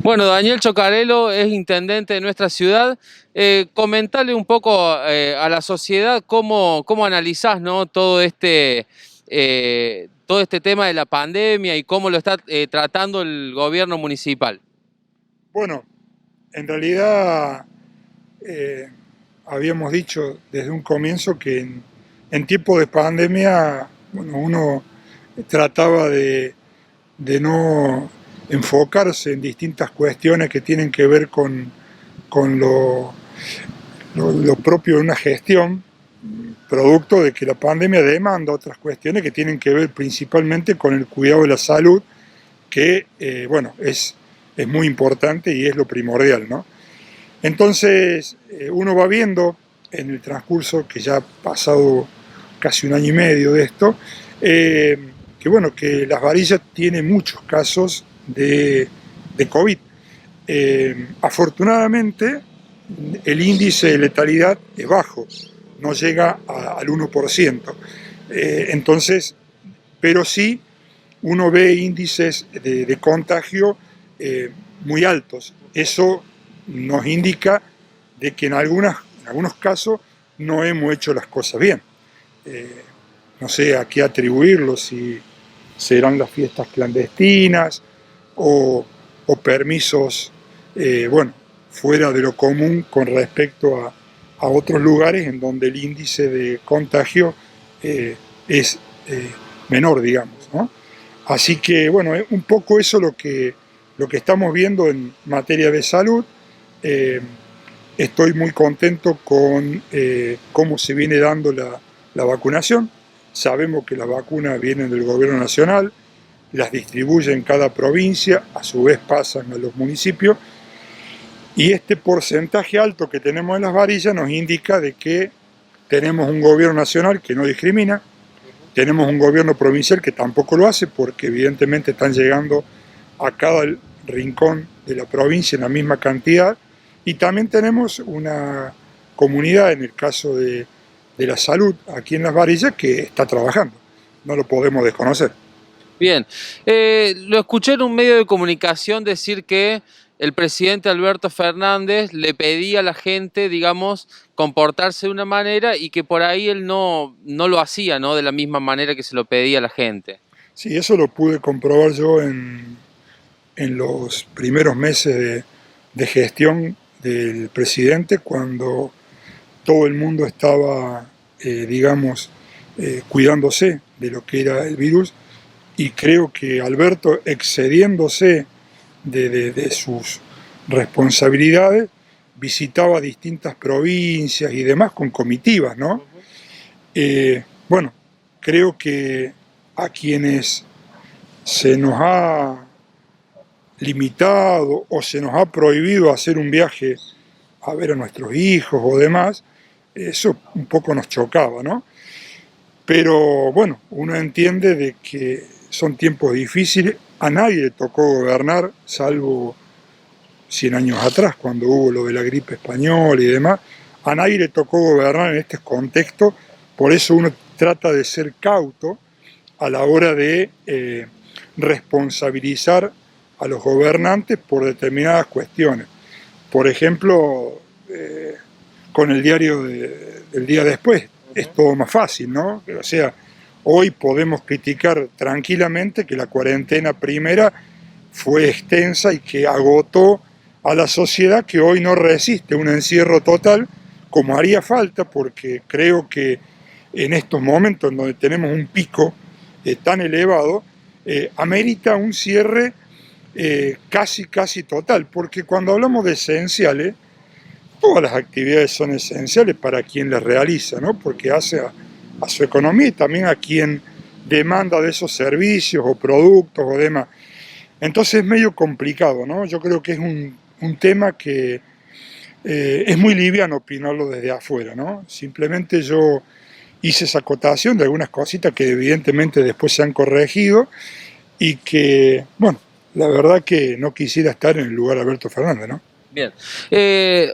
Bueno, Daniel Chocarelo es intendente de nuestra ciudad. Comentale un poco a la sociedad cómo analizás, ¿no? Todo este tema de la pandemia y cómo lo está tratando el gobierno municipal. Bueno, en realidad eh, habíamos dicho desde un comienzo que en tiempos de pandemia, bueno, uno trataba de no enfocarse en distintas cuestiones que tienen que ver con lo propio de una gestión, producto de que la pandemia demanda otras cuestiones que tienen que ver principalmente con el cuidado de la salud, que, bueno, es muy importante y es lo primordial, ¿no? Entonces, uno va viendo en el transcurso, que ya ha pasado casi un año y medio de esto, eh, que bueno, que Las Varillas tiene muchos casos de COVID. Afortunadamente, el índice de letalidad es bajo, no llega al 1%. Entonces, pero sí uno ve índices de contagio muy altos. Eso nos indica de que en algunos casos no hemos hecho las cosas bien. Eh, no sé a qué atribuirlo, si serán las fiestas clandestinas o, o permisos, bueno, fuera de lo común con respecto a otros lugares en donde el índice de contagio es menor, digamos, ¿no? Así que, bueno, es un poco eso lo que estamos viendo en materia de salud. Eh, Estoy muy contento con cómo se viene dando la vacunación. Sabemos que las vacunas vienen del gobierno nacional, las distribuye en cada provincia, a su vez pasan a los municipios, y este porcentaje alto que tenemos en Las Varillas nos indica de que tenemos un gobierno nacional que no discrimina, tenemos un gobierno provincial que tampoco lo hace, porque evidentemente están llegando a cada rincón de la provincia en la misma cantidad, y también tenemos una comunidad, en el caso de la salud aquí en Las Varillas, que está trabajando, no lo podemos desconocer. Bien, lo escuché en un medio de comunicación decir que el presidente Alberto Fernández le pedía a la gente, digamos, comportarse de una manera y que por ahí él no lo hacía, ¿no? De la misma manera que se lo pedía a la gente. Sí, eso lo pude comprobar yo en los primeros meses de gestión del presidente, cuando todo el mundo estaba, digamos, cuidándose de lo que era el virus, y creo que Alberto, excediéndose de sus responsabilidades, visitaba distintas provincias y demás con comitivas, ¿no? Bueno, creo que a quienes se nos ha limitado o se nos ha prohibido hacer un viaje a ver a nuestros hijos o demás, eso un poco nos chocaba, ¿no? Pero bueno, uno entiende de que son tiempos difíciles, a nadie le tocó gobernar, salvo 100 años atrás, cuando hubo lo de la gripe española y demás, a nadie le tocó gobernar en este contexto, por eso uno trata de ser cauto a la hora de responsabilizar a los gobernantes por determinadas cuestiones. Por ejemplo, con el diario del día después, es todo más fácil, ¿no? O sea, hoy podemos criticar tranquilamente que la cuarentena primera fue extensa y que agotó a la sociedad, que hoy no resiste un encierro total, como haría falta, porque creo que en estos momentos en donde tenemos un pico tan elevado, amerita un cierre casi total, porque cuando hablamos de esenciales, todas las actividades son esenciales para quien las realiza, ¿no? Porque hace a su economía y también a quien demanda de esos servicios o productos o demás. Entonces es medio complicado, ¿no? Yo creo que es un tema que es muy liviano opinarlo desde afuera, ¿no? Simplemente yo hice esa acotación de algunas cositas que evidentemente después se han corregido y que, bueno, la verdad que no quisiera estar en el lugar de Alberto Fernández, ¿no? Bien.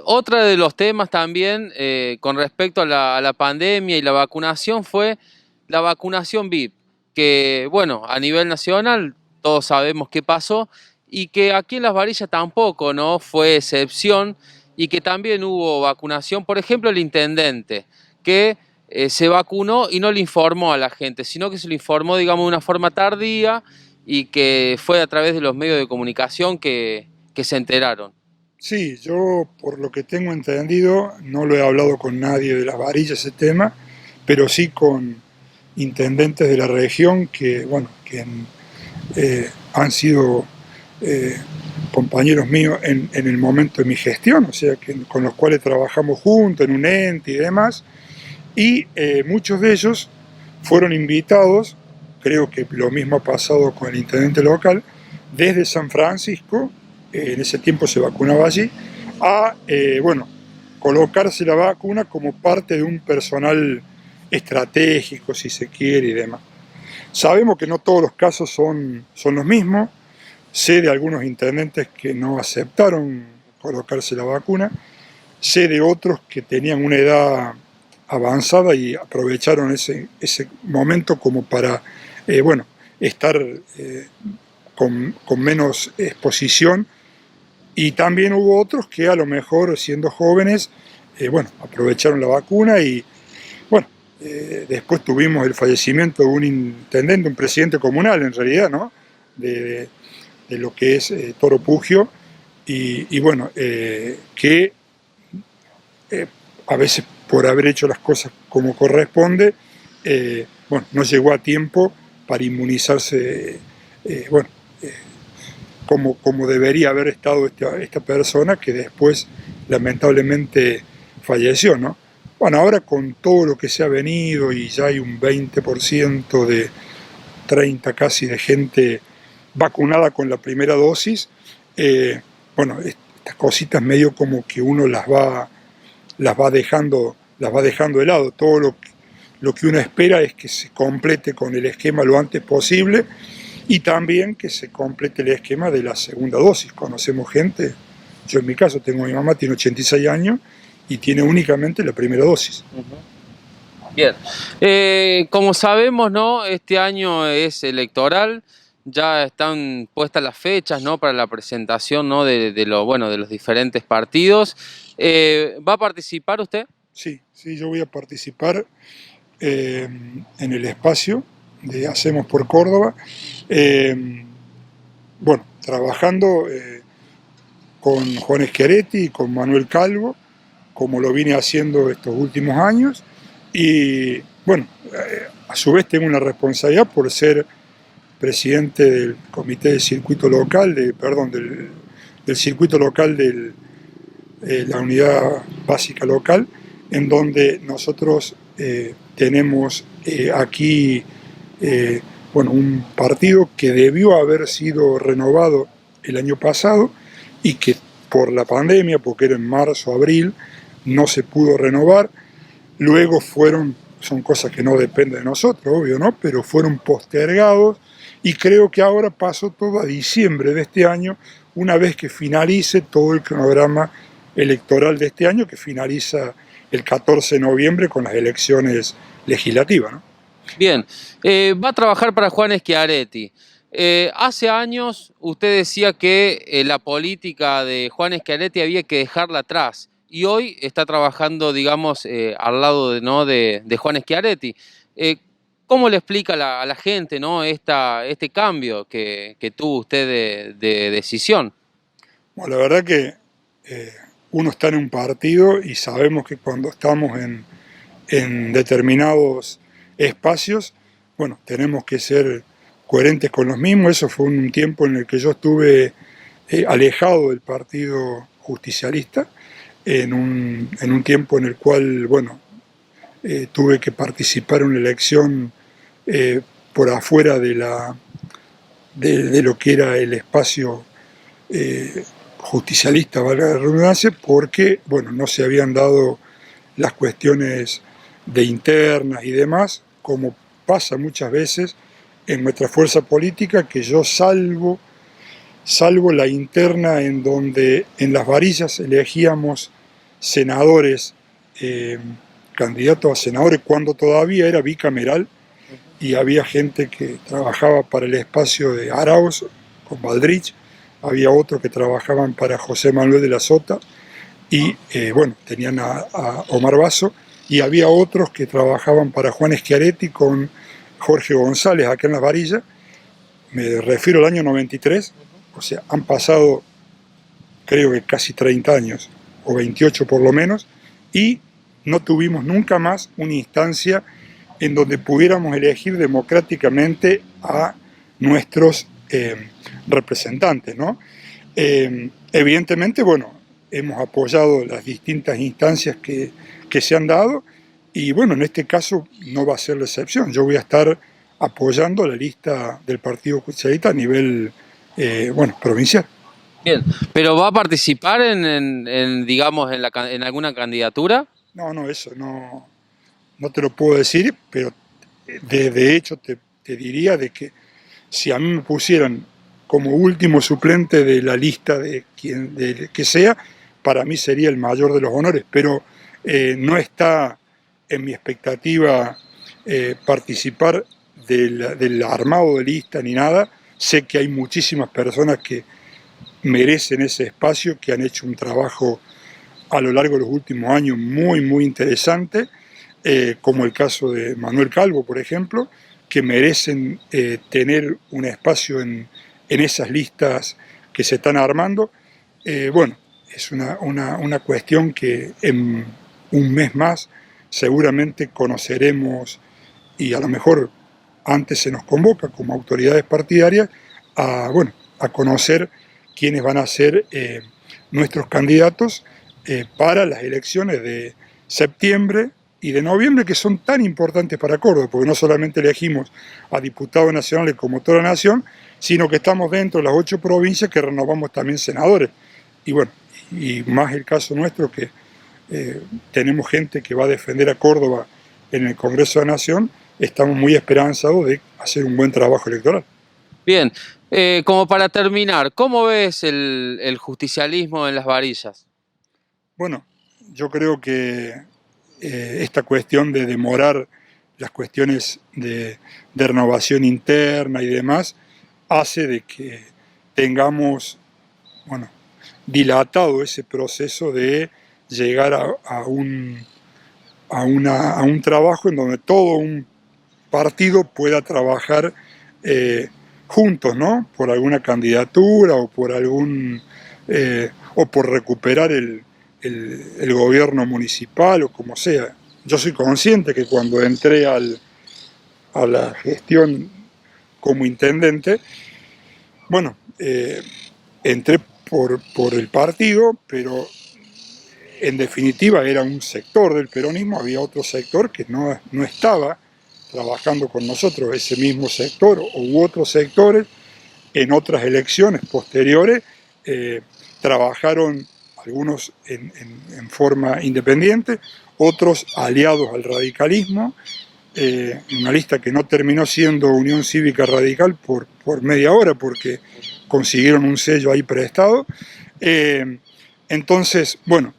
Otra de los temas también con respecto a la pandemia y la vacunación fue la vacunación VIP, que bueno, a nivel nacional todos sabemos qué pasó y que aquí en Las Varillas tampoco, ¿no?, fue excepción, y que también hubo vacunación. Por ejemplo, el intendente, que se vacunó y no le informó a la gente, sino que se le informó, digamos, de una forma tardía, y que fue a través de los medios de comunicación que se enteraron. Sí, yo por lo que tengo entendido, no lo he hablado con nadie de Las Varillas ese tema, pero sí con intendentes de la región que, bueno, que han sido eh, compañeros míos en el momento de mi gestión, o sea, que, con los cuales trabajamos juntos en un ente y demás, y muchos de ellos fueron invitados, creo que lo mismo ha pasado con el intendente local, desde San Francisco, en ese tiempo se vacunaba allí, a, bueno, colocarse la vacuna como parte de un personal estratégico, si se quiere, y demás. Sabemos que no todos los casos son los mismos, sé de algunos intendentes que no aceptaron colocarse la vacuna, sé de otros que tenían una edad avanzada y aprovecharon ese momento como para, bueno, estar con menos exposición, y también hubo otros que a lo mejor siendo jóvenes, bueno, aprovecharon la vacuna y, bueno, después tuvimos el fallecimiento de un intendente, un presidente comunal en realidad, ¿no?, de lo que es Toro Pugio, y bueno, que a veces por haber hecho las cosas como corresponde, bueno, no llegó a tiempo para inmunizarse, bueno, como debería haber estado esta persona, que después lamentablemente falleció, ¿no? Bueno, ahora con todo lo que se ha venido y ya hay un 20% de 30 casi de gente vacunada con la primera dosis, bueno, estas cositas medio como que uno las va dejando de lado. Todo lo que uno espera es que se complete con el esquema lo antes posible, y también que se complete el esquema de la segunda dosis. Conocemos gente, yo en mi caso tengo, mi mamá tiene 86 años y tiene únicamente la primera dosis. Bien, como sabemos, ¿no?, este año es electoral, ya están puestas las fechas, ¿no?, para la presentación, ¿no?, de los diferentes partidos. ¿Va a participar usted? Sí, yo voy a participar en el espacio de Hacemos por Córdoba, bueno, trabajando con Juan Schiaretti y con Manuel Calvo, como lo vine haciendo estos últimos años, y bueno, a su vez tengo una responsabilidad por ser presidente del comité de circuito local, del circuito local de la unidad básica local, en donde nosotros tenemos aquí, bueno, un partido que debió haber sido renovado el año pasado y que por la pandemia, porque era en marzo, abril, no se pudo renovar. Luego son cosas que no dependen de nosotros, obvio, ¿no?, pero fueron postergados, y creo que ahora pasó todo a diciembre de este año, una vez que finalice todo el cronograma electoral de este año, que finaliza el 14 de noviembre con las elecciones legislativas, ¿no? Bien, va a trabajar para Juan Schiaretti. Hace años usted decía que la política de Juan Schiaretti había que dejarla atrás, y hoy está trabajando, digamos, al lado de Juan Schiaretti. ¿Cómo le explica a la gente, ¿no?, este cambio que tuvo usted de decisión? Bueno, la verdad que uno está en un partido y sabemos que cuando estamos en determinados espacios, bueno, tenemos que ser coherentes con los mismos. Eso fue un tiempo en el que yo estuve alejado del Partido Justicialista, en un tiempo en el cual, bueno, tuve que participar en una elección por afuera de lo que era el espacio justicialista, valga la redundancia, porque, bueno, no se habían dado las cuestiones de internas y demás, como pasa muchas veces en nuestra fuerza política, que yo salvo la interna en donde en Las Varillas elegíamos senadores, candidatos a senadores, cuando todavía era bicameral y había gente que trabajaba para el espacio de Arauz con Baldrich, había otros que trabajaban para José Manuel de la Sota y bueno, tenían a Omar Basso, y había otros que trabajaban para Juan Schiaretti con Jorge González acá en Las Varillas. Me refiero al año 93, o sea, han pasado creo que casi 30 años, o 28 por lo menos, y no tuvimos nunca más una instancia en donde pudiéramos elegir democráticamente a nuestros representantes, ¿no? Evidentemente, bueno, hemos apoyado las distintas instancias que se han dado, y bueno, en este caso no va a ser la excepción. Yo voy a estar apoyando la lista del Partido Justicialista a nivel, bueno, provincial. Bien, pero ¿va a participar digamos, en alguna candidatura? No, no, eso no te lo puedo decir, pero de hecho te diría de que si a mí me pusieran como último suplente de la lista de quien de que sea, para mí sería el mayor de los honores, pero no está en mi expectativa participar del armado de lista ni nada. Sé que hay muchísimas personas que merecen ese espacio, que han hecho un trabajo a lo largo de los últimos años muy, muy interesante, como el caso de Manuel Calvo, por ejemplo, que merecen tener un espacio en esas listas que se están armando. Bueno, es una cuestión que en un mes más seguramente conoceremos, y a lo mejor antes se nos convoca como autoridades partidarias a, bueno, a conocer quiénes van a ser nuestros candidatos para las elecciones de septiembre y de noviembre, que son tan importantes para Córdoba, porque no solamente elegimos a diputados nacionales como toda la nación, sino que estamos dentro de las 8 provincias que renovamos también senadores. Y bueno, y más el caso nuestro, que tenemos gente que va a defender a Córdoba en el Congreso de la Nación, estamos muy esperanzados de hacer un buen trabajo electoral. Bien, como para terminar, ¿cómo ves el justicialismo en Las Varillas? Bueno, yo creo que esta cuestión de demorar las cuestiones de renovación interna y demás hace de que tengamos, bueno, dilatado ese proceso de llegar a un trabajo en donde todo un partido pueda trabajar juntos, ¿no? Por alguna candidatura o por o por recuperar el gobierno municipal o como sea. Yo soy consciente que cuando entré a la gestión como intendente, bueno, entré por el partido, pero en definitiva era un sector del peronismo, había otro sector que no estaba trabajando con nosotros, ese mismo sector u otros sectores en otras elecciones posteriores trabajaron, algunos en forma independiente, otros aliados al radicalismo, una lista que no terminó siendo Unión Cívica Radical por media hora, porque consiguieron un sello ahí prestado. Entonces, bueno,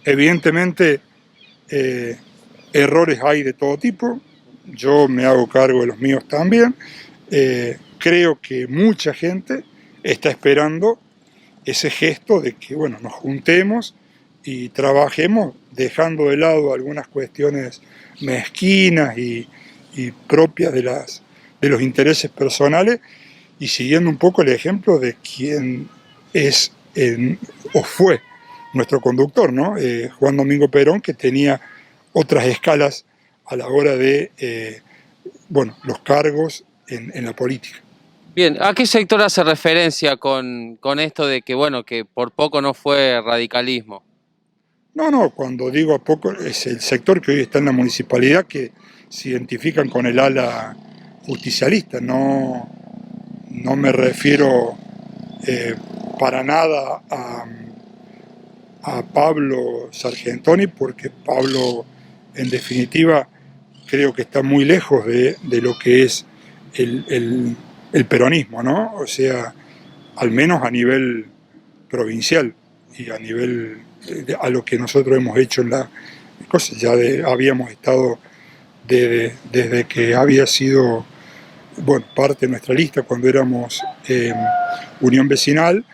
evidentemente errores hay de todo tipo, yo me hago cargo de los míos también. Creo que mucha gente está esperando ese gesto de que, bueno, nos juntemos y trabajemos dejando de lado algunas cuestiones mezquinas y propias de los intereses personales, y siguiendo un poco el ejemplo de quien es o fue nuestro conductor, ¿no? Juan Domingo Perón, que tenía otras escalas a la hora de bueno, los cargos en la política. Bien, ¿a qué sector hace referencia con esto de que, bueno, que por poco no fue radicalismo? No, cuando digo a poco es el sector que hoy está en la municipalidad, que se identifican con el ala justicialista. No me refiero para nada a Pablo Sargentoni, porque Pablo, en definitiva, creo que está muy lejos de lo que es el peronismo, ¿no? O sea, al menos a nivel provincial y a nivel a lo que nosotros hemos hecho en la cosa. Ya habíamos estado desde que había sido bueno, parte de nuestra lista cuando éramos Unión Vecinal,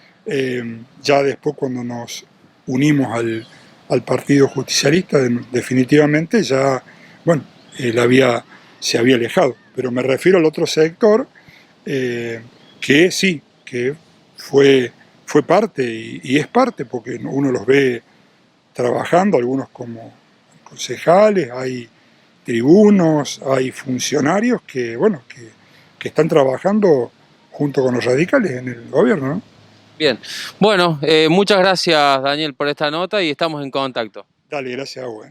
ya después cuando nos unimos al Partido Justicialista, definitivamente ya, bueno, se había alejado. Pero me refiero al otro sector que sí, que fue parte y es parte, porque uno los ve trabajando, algunos como concejales, hay tribunos, hay funcionarios que, bueno, que están trabajando junto con los radicales en el gobierno, ¿no? Bien, bueno, muchas gracias Daniel por esta nota y estamos en contacto. Dale, gracias a vos.